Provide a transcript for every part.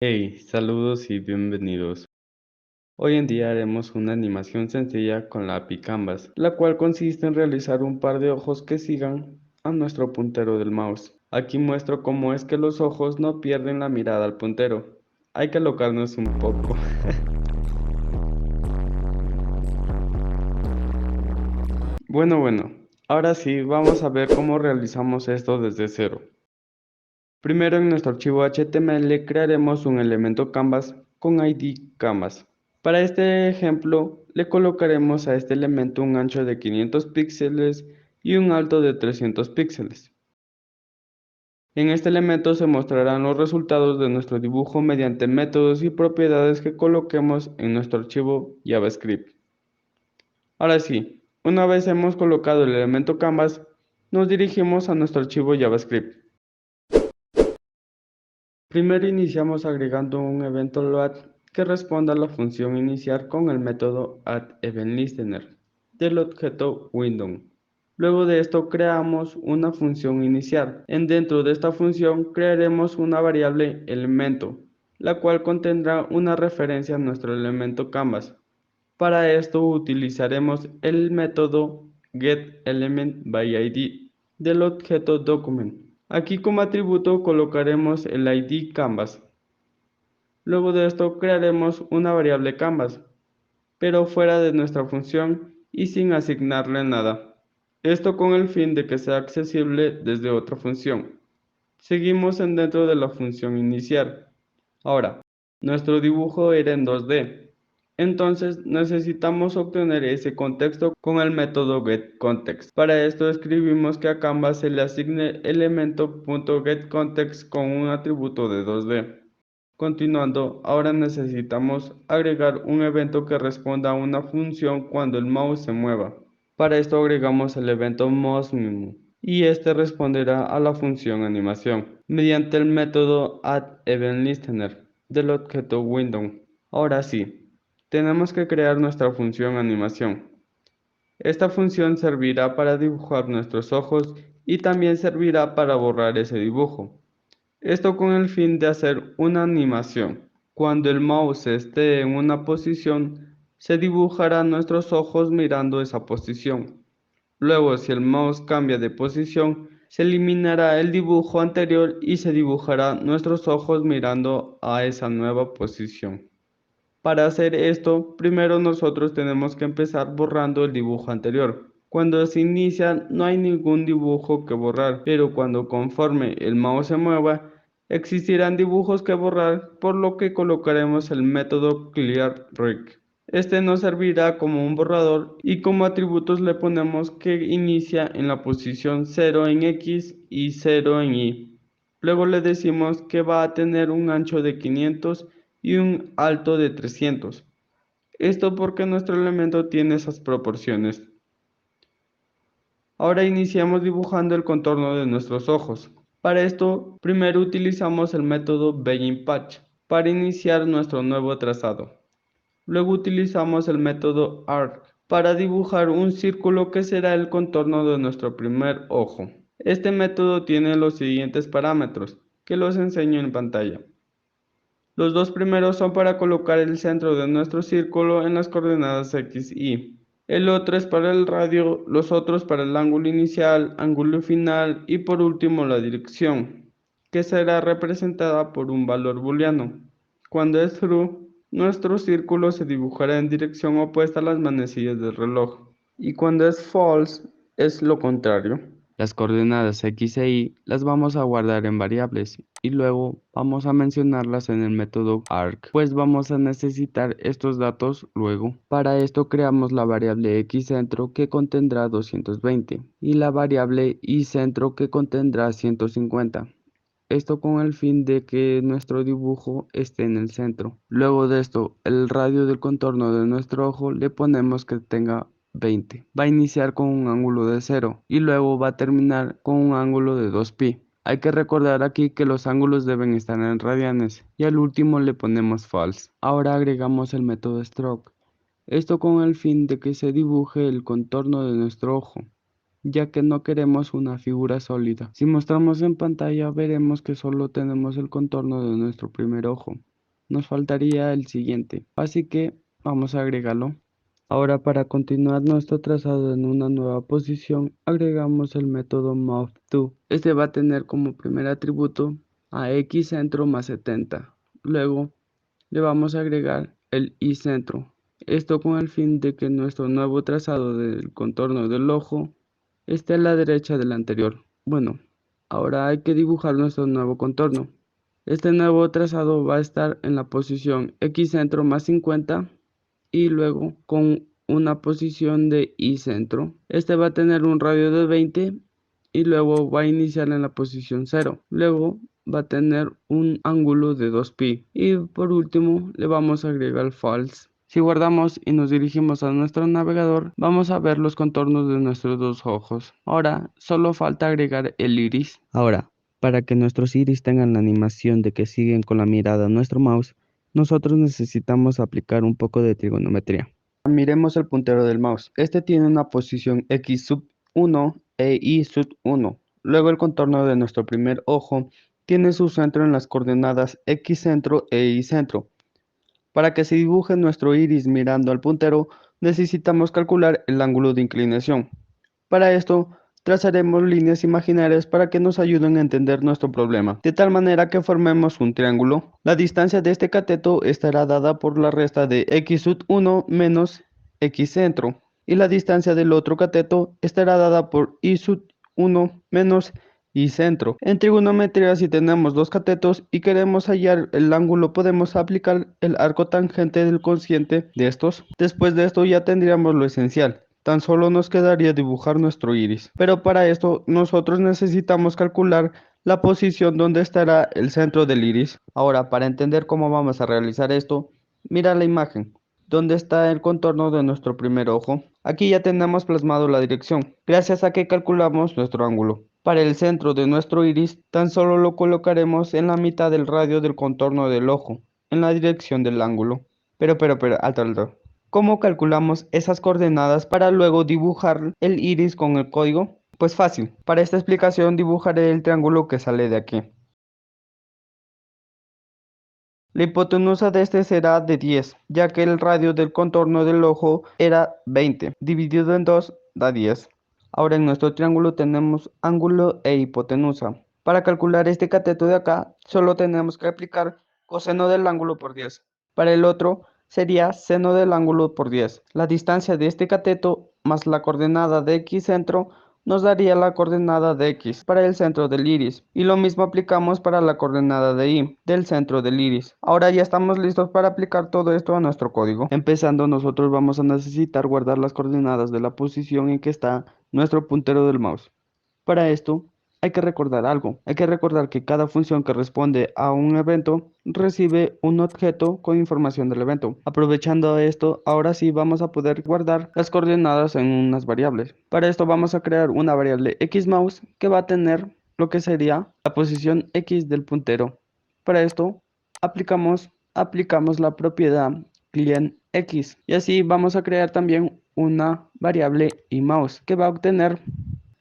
Hey, saludos y bienvenidos. Hoy en día haremos una animación sencilla con la API Canvas, la cual consiste en realizar un par de ojos que sigan a nuestro puntero del mouse. Aquí muestro cómo es que los ojos no pierden la mirada al puntero. Hay que alocarnos un poco. Bueno, ahora sí vamos a ver cómo realizamos esto desde cero. Primero en nuestro archivo HTML crearemos un elemento canvas con ID canvas. Para este ejemplo le colocaremos a este elemento un ancho de 500 píxeles y un alto de 300 píxeles. En este elemento se mostrarán los resultados de nuestro dibujo mediante métodos y propiedades que coloquemos en nuestro archivo JavaScript. Ahora sí, una vez hemos colocado el elemento canvas, nos dirigimos a nuestro archivo JavaScript. Primero iniciamos agregando un evento load que responda a la función iniciar con el método addEventListener del objeto window. Luego de esto creamos una función iniciar. Dentro de esta función crearemos una variable elemento, la cual contendrá una referencia a nuestro elemento canvas. Para esto utilizaremos el método getElementById del objeto document. Aquí como atributo colocaremos el ID canvas. Luego de esto crearemos una variable canvas, pero fuera de nuestra función y sin asignarle nada. Esto con el fin de que sea accesible desde otra función. Seguimos dentro de la función iniciar. Ahora, nuestro dibujo era en 2D. Entonces necesitamos obtener ese contexto con el método getContext. Para esto escribimos que a Canvas se le asigne elemento.getContext con un atributo de 2D. Continuando, ahora necesitamos agregar un evento que responda a una función cuando el mouse se mueva. Para esto agregamos el evento MouseMemo y este responderá a la función animación mediante el método addEventListener del objeto window. Ahora sí, tenemos que crear nuestra función animación. Esta función servirá para dibujar nuestros ojos y también servirá para borrar ese dibujo. Esto con el fin de hacer una animación. Cuando el mouse esté en una posición, se dibujarán nuestros ojos mirando esa posición. Luego, si el mouse cambia de posición, se eliminará el dibujo anterior y se dibujará nuestros ojos mirando a esa nueva posición. Para hacer esto, primero nosotros tenemos que empezar borrando el dibujo anterior. Cuando se inicia no hay ningún dibujo que borrar, pero cuando conforme el mouse se mueva, existirán dibujos que borrar, por lo que colocaremos el método clearRec. Este nos servirá como un borrador y como atributos le ponemos que inicia en la posición 0 en X y 0 en Y. Luego le decimos que va a tener un ancho de 500 y un alto de 300. Esto porque nuestro elemento tiene esas proporciones. Ahora iniciamos dibujando el contorno de nuestros ojos. Para esto, primero utilizamos el método BeginPatch para iniciar nuestro nuevo trazado. Luego utilizamos el método Arc para dibujar un círculo que será el contorno de nuestro primer ojo. Este método tiene los siguientes parámetros, que los enseño en pantalla. Los dos primeros son para colocar el centro de nuestro círculo en las coordenadas X, Y. El otro es para el radio, los otros para el ángulo inicial, ángulo final y por último la dirección, que será representada por un valor booleano. Cuando es true, nuestro círculo se dibujará en dirección opuesta a las manecillas del reloj. Y cuando es false, es lo contrario. Las coordenadas X e Y las vamos a guardar en variables y luego vamos a mencionarlas en el método arc, pues vamos a necesitar estos datos luego. Para esto creamos la variable xCentro que contendrá 220 y la variable yCentro que contendrá 150. Esto con el fin de que nuestro dibujo esté en el centro. Luego de esto, el radio del contorno de nuestro ojo le ponemos que tenga 20. Va a iniciar con un ángulo de 0 y luego va a terminar con un ángulo de 2pi. Hay que recordar aquí que los ángulos deben estar en radianes y al último le ponemos false. Ahora agregamos el método stroke. Esto con el fin de que se dibuje el contorno de nuestro ojo, ya que no queremos una figura sólida. Si mostramos en pantalla veremos que solo tenemos el contorno de nuestro primer ojo. nos faltaría el siguiente, así que vamos a agregarlo. Ahora, para continuar nuestro trazado en una nueva posición, agregamos el método move_to. Este va a tener como primer atributo a x centro más 70. Luego le vamos a agregar el y centro. Esto con el fin de que nuestro nuevo trazado del contorno del ojo esté a la derecha del anterior. Bueno, ahora hay que dibujar nuestro nuevo contorno. Este nuevo trazado va a estar en la posición x centro más 50 y luego con una posición de y centro. Este va a tener un radio de 20 y luego va a iniciar en la posición 0. Luego va a tener un ángulo de 2π y por último le vamos a agregar false. Si guardamos y nos dirigimos a nuestro navegador, vamos a ver los contornos de nuestros dos ojos. Ahora solo falta agregar el iris. Ahora, para que nuestros iris tengan la animación de que siguen con la mirada a nuestro mouse, nosotros necesitamos aplicar un poco de trigonometría. Miremos el puntero del mouse. Este tiene una posición x sub 1 e y sub 1. Luego el contorno de nuestro primer ojo tiene su centro en las coordenadas x centro e y centro. Para que se dibuje nuestro iris mirando al puntero, necesitamos calcular el ángulo de inclinación. Para esto, trazaremos líneas imaginarias para que nos ayuden a entender nuestro problema, de tal manera que formemos un triángulo. La distancia de este cateto estará dada por la resta de x sub 1 menos x centro, y la distancia del otro cateto estará dada por y sub 1 menos y centro. En trigonometría, si tenemos dos catetos y queremos hallar el ángulo, podemos aplicar el arco tangente del cociente de estos. Después de esto ya tendríamos lo esencial. Tan solo nos quedaría dibujar nuestro iris. Pero para esto nosotros necesitamos calcular la posición donde estará el centro del iris. Ahora, para entender cómo vamos a realizar esto, mira la imagen. ¿Dónde está el contorno de nuestro primer ojo? Aquí ya tenemos plasmado la dirección, gracias a que calculamos nuestro ángulo. Para el centro de nuestro iris, tan solo lo colocaremos en la mitad del radio del contorno del ojo, en la dirección del ángulo. Pero, alto. ¿Cómo calculamos esas coordenadas para luego dibujar el iris con el código? Pues fácil. Para esta explicación dibujaré el triángulo que sale de aquí. La hipotenusa de este será de 10, ya que el radio del contorno del ojo era 20, dividido en 2 da 10. Ahora en nuestro triángulo tenemos ángulo e hipotenusa. Para calcular este cateto de acá, solo tenemos que aplicar coseno del ángulo por 10. Para el otro sería seno del ángulo por 10. La distancia de este cateto más la coordenada de x centro nos daría la coordenada de x para el centro del iris, y lo mismo aplicamos para la coordenada de y del centro del iris. Ahora ya estamos listos para aplicar todo esto a nuestro código. Empezando, nosotros vamos a necesitar guardar las coordenadas de la posición en que está nuestro puntero del mouse. Para esto hay que recordar algo. Hay que recordar que cada función que responde a un evento recibe un objeto con información del evento. Aprovechando esto, ahora sí vamos a poder guardar las coordenadas en unas variables. Para esto vamos a crear una variable xmouse que va a tener lo que sería la posición x del puntero. Para esto aplicamos la propiedad clientX, y así vamos a crear también una variable yMouse que va a obtener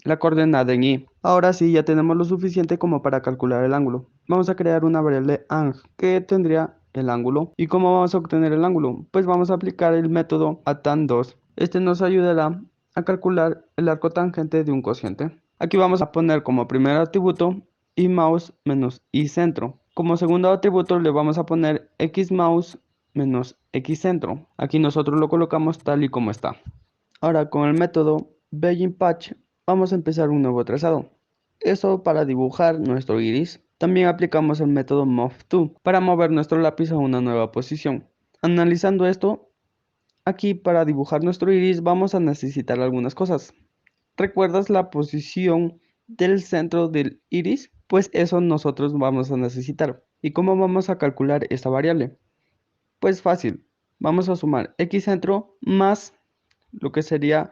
la coordenada en y. Ahora sí, ya tenemos lo suficiente como para calcular el ángulo. Vamos a crear una variable ang que tendría el ángulo. ¿Y cómo vamos a obtener el ángulo? Pues vamos a aplicar el método atan2. Este nos ayudará a calcular el arco tangente de un cociente. Aquí vamos a poner como primer atributo y mouse menos y centro. Como segundo atributo le vamos a poner xmouse menos x centro. Aquí nosotros lo colocamos tal y como está. Ahora con el método beginPatch vamos a empezar un nuevo trazado. Eso para dibujar nuestro iris. También aplicamos el método move_to para mover nuestro lápiz a una nueva posición. Analizando esto, aquí para dibujar nuestro iris vamos a necesitar algunas cosas. ¿Recuerdas la posición del centro del iris? Pues eso nosotros vamos a necesitar. ¿Y cómo vamos a calcular esta variable? Pues fácil. Vamos a sumar x centro más lo que sería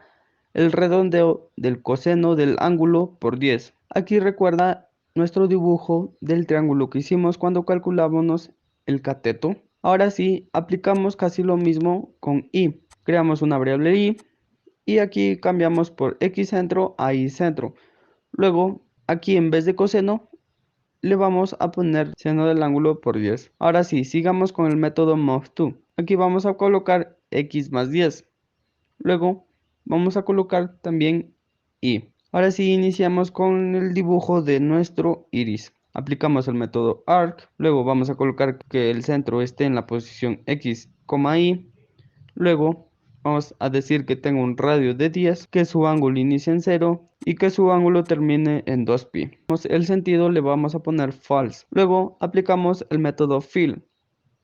el redondeo del coseno del ángulo por 10. Aquí recuerda nuestro dibujo del triángulo que hicimos cuando calculábamos el cateto. Ahora sí, aplicamos casi lo mismo con y. Creamos una variable y aquí cambiamos por x centro a y centro. Luego, aquí en vez de coseno, le vamos a poner seno del ángulo por 10. Ahora sí, sigamos con el método move2. Aquí vamos a colocar x más 10. Luego vamos a colocar también y. Ahora sí iniciamos con el dibujo de nuestro iris. Aplicamos el método arc. Luego vamos a colocar que el centro esté en la posición x, y. Luego vamos a decir que tengo un radio de 10, que su ángulo inicie en 0 y que su ángulo termine en 2pi. El sentido le vamos a poner false. Luego aplicamos el método fill.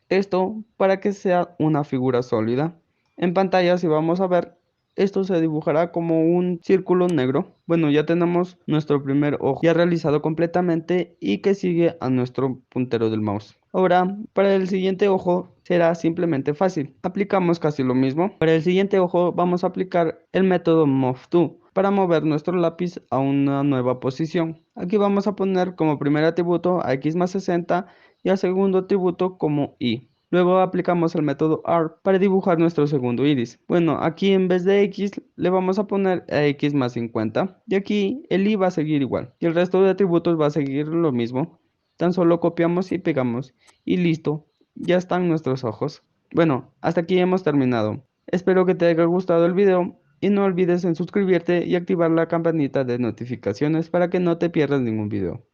Esto para que sea una figura sólida. En pantalla, si vamos a ver, esto se dibujará como un círculo negro. Bueno, ya tenemos nuestro primer ojo ya realizado completamente y que sigue a nuestro puntero del mouse. Ahora, para el siguiente ojo será simplemente fácil. Aplicamos casi lo mismo. Para el siguiente ojo vamos a aplicar el método Move To para mover nuestro lápiz a una nueva posición. Aquí vamos a poner como primer atributo a x más 60 y al segundo atributo como y. Luego aplicamos el método ARC para dibujar nuestro segundo iris. Bueno, aquí en vez de x le vamos a poner a x más 50 y aquí el y va a seguir igual y el resto de atributos va a seguir lo mismo. Tan solo copiamos y pegamos y listo, ya están nuestros ojos. Bueno, hasta aquí hemos terminado. Espero que te haya gustado el video y no olvides en suscribirte y activar la campanita de notificaciones para que no te pierdas ningún video.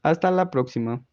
Hasta la próxima.